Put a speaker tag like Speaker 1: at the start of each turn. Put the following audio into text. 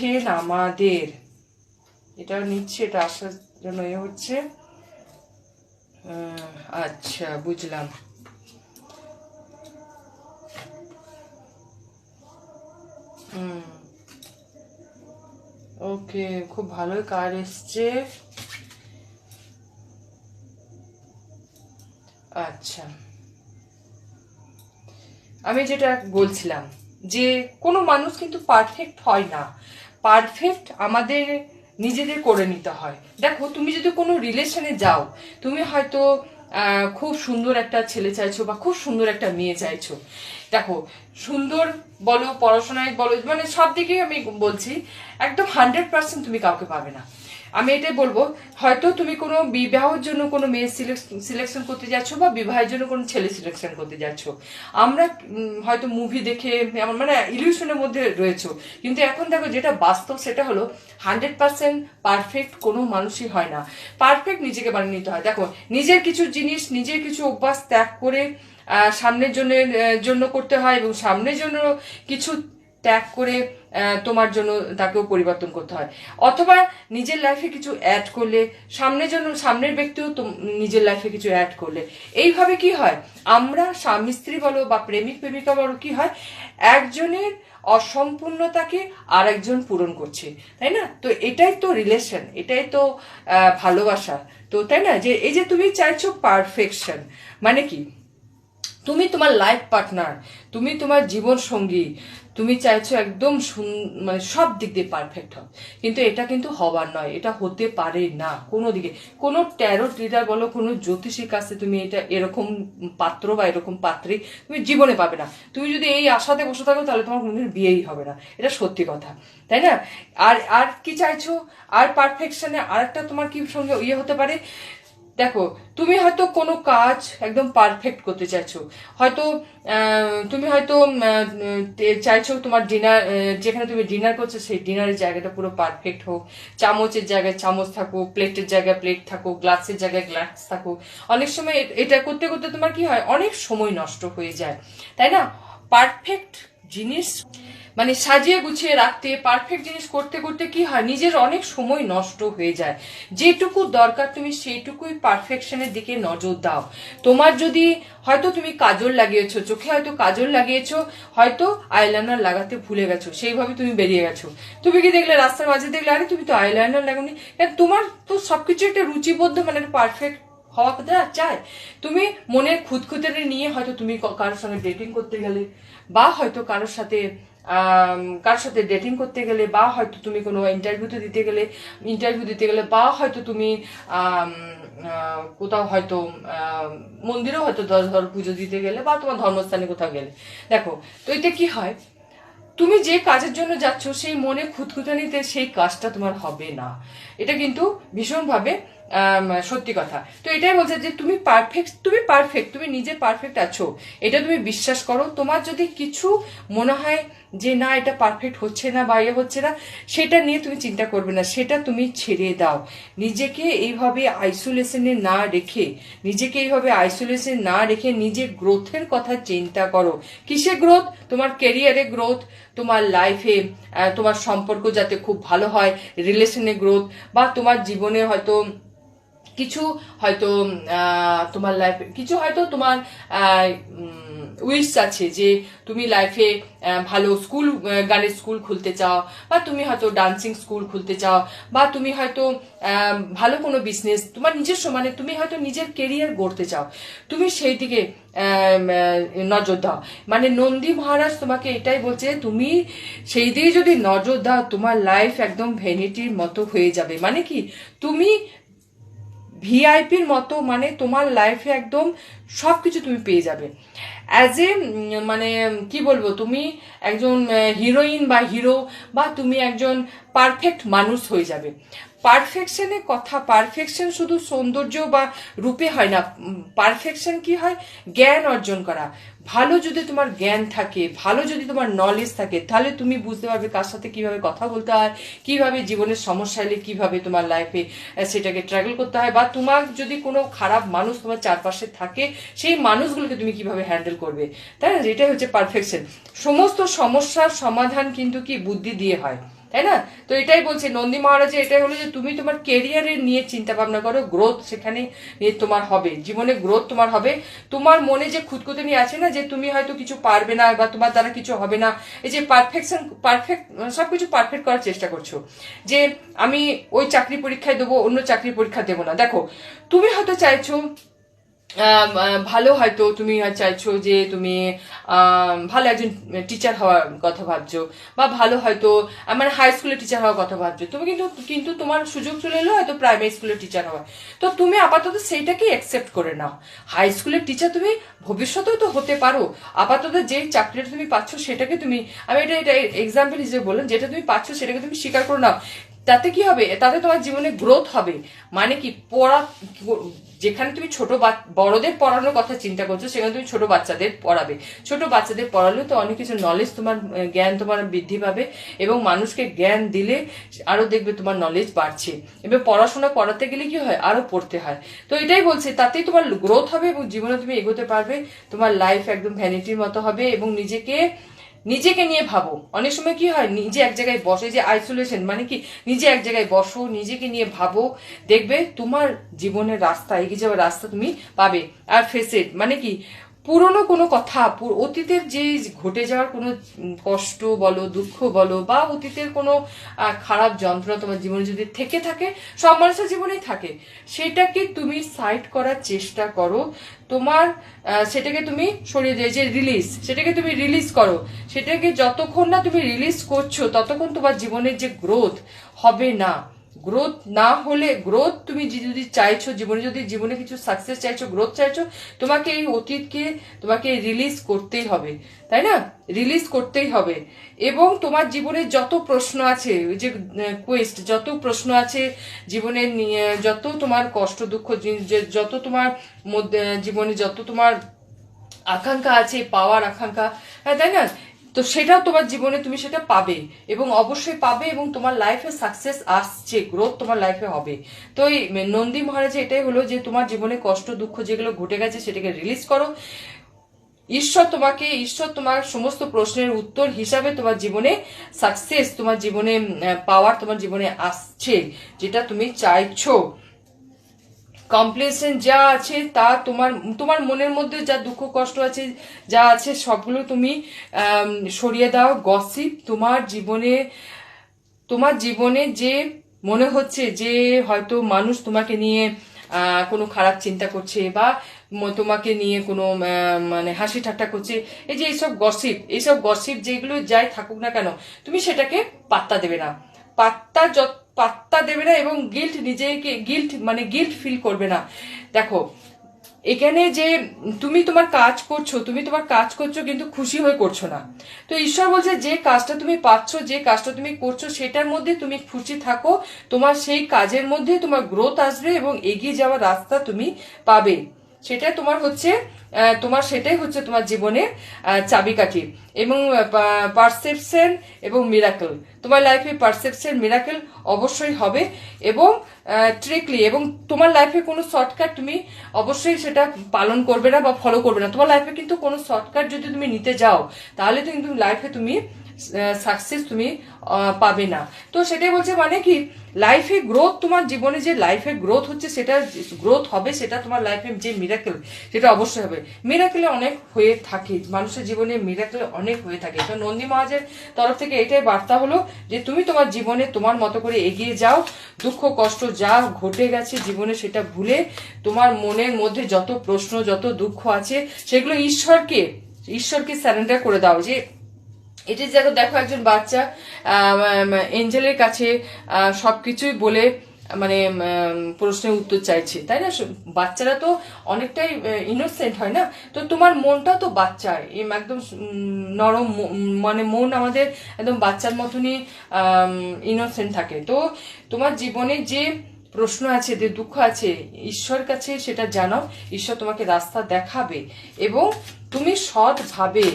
Speaker 1: দিচ্ছেন আমাদের, এটা নিচ্ছে, এটা আসার জন্য হচ্ছে। আচ্ছা, বুঝলাম। ওকে, খুব ভালোই কার্ড এসছে। আচ্ছা, আমি যেটা বলছিলাম যে কোনো মানুষ কিন্তু পারফেক্ট হয় না, পারফেক্ট আমাদের নিজেদের করে নিতে হয়। দেখো, তুমি যদি কোনো রিলেশনে যাও, তুমি হয়তো খুব সুন্দর একটা ছেলে চাইছো বা খুব সুন্দর একটা মেয়ে চাইছো। দেখো, সুন্দর বলো, পড়াশোনায় বলো, মানে সব দিকেই আমি বলছি, একদম 100% তুমি কাউকে পাবে না। আমি এটাই বলবো, হয়তো তুমি কোনো বিবাহের জন্য কোনো মেয়ে সিলেকশন করতে যাচ্ছ বা বিবাহের জন্য কোনো ছেলে সিলেকশন করতে যাচ্ছ। আমরা হয়তো মুভি দেখে মানে ইলিউশনের মধ্যে রয়েছে, কিন্তু এখন দেখো যেটা বাস্তব সেটা হলো 100% পারফেক্ট কোনো মানুষই হয় না। পারফেক্ট নিজেকে বানিয়ে নিতে হয়। দেখো, নিজের কিছু জিনিস, নিজের কিছু অভ্যাস ত্যাগ করে সামনের জন্য করতে হয়, এবং সামনের জন্য কিছু ত্যাগ করে তোমার জন্য তাকেও পরিবর্তন করতে হয়। অথবা নিজের লাইফে কিছু অ্যাড করলে সামনের ব্যক্তিও নিজের লাইফে কিছু অ্যাড করলে, এইভাবে কি হয়, আমরা স্বামী স্ত্রী বলো বা প্রেমিক প্রেমিকা বলো, কি হয়, একজনের অসম্পূর্ণতাকে আর একজন পূরণ করছে, তাই না? তো এটাই তো রিলেশন, এটাই তো ভালোবাসা। তো তাই না, যে এই যে তুমি চাইছো পারফেকশন, মানে কি, তুমি তোমার লাইফ পার্টনার, তুমি তোমার জীবন সঙ্গী, তুমি চাইছো একদম মানে সব দিক দিয়ে পারফেক্ট হবে, কিন্তু এটা কিন্তু হবার নয়, এটা হতে পারে না কোনো দিকে। কোনো ট্যারোট রিডার বলো, কোনো জ্যোতিষীর কাছে তুমি এটা এরকম পাত্র বা এরকম পাত্রী তুমি জীবনে পাবে না। তুমি যদি এই আশাতে বসে থাকো, তাহলে তোমার কোনোদিন বিয়েই হবে না, এটা সত্যি কথা, তাই না? আর আর কি চাইছো, আর পারফেকশনে আর একটা তোমার কি সঙ্গে ইয়ে হতে পারে। দেখো, তুমি হয়তো কোনো কাজ একদম পারফেক্ট করতে চাইছো, হয়তো তুমি হয়তো চাইছো তোমার ডিনার, যেখানে তুমি ডিনার করছো সেই ডিনারের জায়গাটা পুরো পারফেক্ট হোক, চামচের জায়গায় চামচ থাকুক, প্লেটের জায়গায় প্লেট থাকুক, গ্লাসের জায়গায় গ্লাস থাকুক। অনেক সময় এটা করতে করতে তোমার কি হয়, অনেক সময় নষ্ট হয়ে যায়, তাই না? পারফেক্ট জিনিস মানে সাজিয়ে গুছিয়ে রাখতে, পারফেক্ট জিনিস করতে করতে কি হয়, নিজের অনেক সময় নষ্ট হয়ে যায়। যেটুকু দরকার তুমি সেইটুকুই পারফেকশনের দিকে নজর দাও। তোমার যদি হয়তো তুমি কাজল লাগিয়েছো, চোখে হয়তো কাজল লাগিয়েছো, হয়তো আইলাইনার লাগাতে ভুলে গেছো, সেইভাবে তুমি বেরিয়ে গেছো। তুমি কি দেখলে রাস্তার মাঝে দেখলে, আরে তুমি তো আইলাইনার লাগাওনি। তোমার তো সবকিছু একটা রুচিবদ্ধ, মানে পারফেক্ট হওয়া কথা চায়। তুমি মনের খুঁতখুঁতানি নিয়ে হয়তো তুমি কারোর সঙ্গে ডেটিং করতে গেলে, বা হয়তো কারোর সাথে ডেটিং করতে গেলে, বা হয়তো তুমি কোনো ইন্টারভিউ দিতে গেলে, বা হয়তো তুমি কোথাও হয়তো মন্দিরেও হয়তো ধর পুজো দিতে গেলে, বা তোমার ধর্মস্থানে কোথাও গেলে। দেখো, তো এটা কি হয়, তুমি যে কাজের জন্য যাচ্ছ সেই মনে খুঁতখুঁতানিতে সেই কাজটা তোমার হবে না। এটা কিন্তু ভীষণভাবে সত্যি কথা। তো এটাই বলছে যে তুমি পারফেক্ট, তুমি নিজে পারফেক্ট আছো, এটা তুমি বিশ্বাস করো। তোমার যদি কিছু মনে হয় যে না এটা পারফেক্ট হচ্ছে না বা ইয়ে হচ্ছে না, সেটা নিয়ে তুমি চিন্তা করবে না, সেটা তুমি ছেড়ে দাও। নিজেকে এইভাবে আইসোলেশন না রেখে নিজের গ্রোথের কথা চিন্তা করো। কিসে গ্রোথ? তোমার ক্যারিয়ারে গ্রোথ, তোমার লাইফে তোমার সম্পর্ক যাতে খুব ভালো হয়, রিলেশনে গ্রোথ, বা তোমার জীবনে হয়তো কিছু হয়তো তোমার লাইফে কিছু হয়তো তোমার উইশ আছে যে তুমি লাইফে ভালো গানের স্কুল খুলতে চাও, বা তুমি হয়তো ডান্সিং স্কুল খুলতে চাও, বা তুমি হয়তো ভালো কোনো বিজনেস তোমার নিজস্ব, মানে তুমি হয়তো নিজের কেরিয়ার গড়তে চাও, তুমি সেই দিকে নজর দাও। মানে নন্দী মহারাজ তোমাকে এটাই বলছে, তুমি সেই দিকে যদি নজর দাও, তোমার লাইফ একদম ভ্যানিটির মতো হয়ে যাবে। মানে কি, তুমি ভিআইপির মতো, মানে তোমার লাইফে একদম সবকিছু তুমি পেয়ে যাবে। অ্যাজ এ মানে কি বলবো, তুমি একজন হিরোইন বা হিরো, বা তুমি একজন পারফেক্ট মানুষ হয়ে যাবে। পারফেকশন শুধু সৌন্দর্য বা রূপে হয় না। পারফেকশন কি হয়, জ্ঞান অর্জন করা। ভালো যদি তোমার জ্ঞান থাকে, ভালো যদি তোমার নলেজ থাকে, তাহলে তুমি বুঝতে পারবে কার সাথে কিভাবে কথা বলতে হয়, কিভাবে জীবনের সমস্যা এলে কিভাবে তোমার লাইফে সেটাকে ট্র্যাগল করতে হয়, বা তোমার যদি কোনো খারাপ মানুষ তোমার চারপাশে থাকে, সেই মানুষগুলোকে তুমি কিভাবে হ্যান্ডেল করবে, তাই না? এটাই হচ্ছে পারফেকশন। সমস্ত সমস্যার সমাধান কিন্তু কি বুদ্ধি দিয়ে হয়, তাই না? তো এটাই বলছে নন্দী মহারাজের, এটাই হলো যে তুমি তোমার কেরিয়ারের নিয়ে চিন্তা ভাবনা করো, গ্রোথ সেখানে নিয়ে তোমার হবে, জীবনে গ্রোথ তোমার হবে। তোমার মনে যে খুঁতখুঁতনি আছে না, যে তুমি হয়তো কিছু পারবে না বা তোমার দ্বারা কিছু হবে না, এই যে পারফেক্ট সবকিছু পারফেক্ট করার চেষ্টা করছো, যে আমি ওই চাকরি পরীক্ষায় দেবো, অন্য চাকরি পরীক্ষা দেবো না। দেখো, তুমি হয়তো চাইছো ভালো, হয়তো তুমি চাইছো যে তুমি ভালো একজন টিচার হওয়ার কথা ভাবছো, বা ভালো হয়তো মানে হাই স্কুলের টিচার হওয়ার কথা ভাবছো তুমি, কিন্তু কিন্তু তোমার সুযোগ চলে এলো হয়তো প্রাইমারি স্কুলের টিচার হওয়ার। তো তুমি আপাতত সেইটাকেই অ্যাকসেপ্ট করে নাও। হাই স্কুলের টিচার তুমি ভবিষ্যতেও তো হতে পারো, আপাতত যে চাকরিটা তুমি পাচ্ছ সেটাকে তুমি, আমি এটা এক্সাম্পল হিসেবে বললাম, যেটা তুমি পাচ্ছ সেটাকে তুমি স্বীকার করে নাও। তাতে কি হবে? তাতে তোমার জীবনে গ্রোথ হবে। মানে কি, পড়া, যেখানে তুমি বড়দের পড়ানোর কথা চিন্তা করছো, সেখানে তুমি ছোট বাচ্চাদের পড়াবে। ছোট বাচ্চাদের পড়ালেও তো অনেক কিছু নলেজ, তোমার জ্ঞান তোমার বৃদ্ধি পাবে, এবং মানুষকে জ্ঞান দিলে আরো দেখবে তোমার নলেজ বাড়ছে। এবার পড়াশোনা করাতে গেলে কি হয়, আরো পড়তে হয়। তো এটাই বলছে, তাতেই তোমার গ্রোথ হবে এবং জীবনে তুমি এগোতে পারবে। তোমার লাইফ একদম ভ্যানিটির মতো হবে, এবং নিজেকে নিয়ে ভাবো। অনেক সময় কি হয়, নিজে এক জায়গায় বসে, যে আইসোলেশন মানে কি, নিজে এক জায়গায় বসো, নিজেকে নিয়ে ভাবো, দেখবে তোমার জীবনের রাস্তা, এগিয়ে যাওয়ার রাস্তা তুমি পাবে। আর ফেসেট মানে কি, পুরনো কোনো কথা, অতীতের যে ঘটে যাওয়ার কোনো কষ্ট বলো, দুঃখ বলো, বা অতীতের কোনো খারাপ যন্ত্রণা তোমার জীবনে যদি থেকে থাকে, সব মানুষের জীবনেই থাকে, সেটাকে তুমি সাইড করার চেষ্টা করো। তোমার সেটাকে তুমি সরিয়ে দিয়ে, যে রিলিজ, সেটাকে তুমি রিলিজ করো। সেটাকে যতক্ষণ না তুমি রিলিজ করছো, ততক্ষণ তোমার জীবনের যে গ্রোথ হবে না। গ্রোথ না হলে, গ্রোথ তুমি যদি চাইছো জীবনে, যদি জীবনে কিছু সাকসেস চাইছো, গ্রোথ চাইছো, তোমাকে এই অতীতকে তোমাকে রিলিজ করতেই হবে, তাই না? রিলিজ করতেই হবে। এবং তোমার জীবনে যত প্রশ্ন আছে, যে কোয়েস্ট, যত প্রশ্ন আছে জীবনে নিয়ে, যত তোমার কষ্ট দুঃখ, যত তোমার মধ্যে জীবনে যত তোমার আকাঙ্ক্ষা আছে, পাওয়ার আকাঙ্ক্ষা, হ্যাঁ তাই না, তো সেটাও তোমার জীবনে তুমি সেটা পাবে, এবং অবশ্যই পাবে, এবং তোমার লাইফে সাকসেস আসছে, গ্রোথ তোমার লাইফে হবে। তো এই নন্দী মহারাজে এটাই হলো যে তোমার জীবনে কষ্ট দুঃখ যেগুলো ঘটে গেছে সেটাকে রিলিজ করো। ঈশ্বর তোমার সমস্ত প্রশ্নের উত্তর হিসাবে তোমার জীবনে সাকসেস, তোমার জীবনে পাওয়ার তোমার জীবনে আসছে, যেটা তুমি চাইছো। কমপ্লেসেন্ট যা আছে তা তোমার মনের মধ্যে যা দুঃখ কষ্ট আছে, যা আছে সবগুলো তুমি সরিয়ে দাও। গসিপ, তোমার জীবনে যে মনে হচ্ছে যে হয়তো মানুষ তোমাকে নিয়ে কোনো খারাপ চিন্তা করছে, বা তোমাকে নিয়ে কোনো মানে হাসি ঠাট্টা করছে, এই যে এইসব গসিপ যেগুলো যাই থাকুক না কেন, তুমি সেটাকে পাত্তা দেবে না। পাত্তা দেবে না, এবং নিজেকে গিল্ট ফিল করবে না। দেখো, এখানে যে তুমি তোমার কাজ করছো কিন্তু খুশি হয়ে করছো না। তো ঈশ্বর বলছে, যে কাজটা তুমি পাচ্ছ, যে কাজটা তুমি করছো, সেটার মধ্যে তুমি খুশি থাকো। তোমার সেই কাজের মধ্যে তোমার গ্রোথ আসবে, এবং এগিয়ে যাওয়ার রাস্তা তুমি পাবে। সেটাই সেটাই হচ্ছে তোমার জীবনের চাবিকাঠি। এবং পারসেপশন এবং মিরাকেল, তোমার লাইফে পারসেপশন মিরাকেল অবশ্যই হবে, এবং ট্রিকলি, এবং তোমার লাইফে কোনো শর্টকাট তুমি অবশ্যই সেটা পালন করবে না বা ফলো করবে না। তোমার লাইফে কিন্তু কোনো শর্টকাট যদি তুমি নিতে যাও, তাহলে কিন্তু লাইফে তুমি সাকসেস তুমি পাবে না। তো সেটাই বলছে, মানে কি, লাইফে গ্রোথ, তোমার জীবনে যে লাইফে গ্রোথ হচ্ছে, সেটা গ্রোথ হবে, সেটা তোমার লাইফে যে মিরাকেল, সেটা অবশ্যই হবে। মিরাকেলে অনেক হয়ে থাকে, মানুষের জীবনে মিরাকেল অনেক হয়ে থাকে। তো নন্দী মহারাজের তরফ থেকে এটাই বার্তা হলো যে তুমি তোমার জীবনে তোমার মতো করে এগিয়ে যাও। দুঃখ কষ্ট যা ঘটে গেছে জীবনে, সেটা ভুলে তোমার মনের মধ্যে যত প্রশ্ন, যত দুঃখ আছে, সেগুলো ঈশ্বরকে সারেন্ডার করে দাও। যে এটা দেখো একজন বাচ্চা এঞ্জেলের কাছে সবকিছুই বলে, মানে প্রশ্নের উত্তর চাইছে, তাই না? বাচ্চারা তো অনেকটাই ইনোসেন্ট হয় না? তো তোমার মনটা তো বাচ্চা, একদম নরম, মানে মন আমাদের একদম বাচ্চার মতনই ইনোসেন্ট থাকে। তো তোমার জীবনে যে প্রশ্ন আছে, যে দুঃখ আছে, ঈশ্বর কাছে সেটা জানাও। ঈশ্বর তোমাকে রাস্তা দেখাবে, এবং তুমি সৎভাবে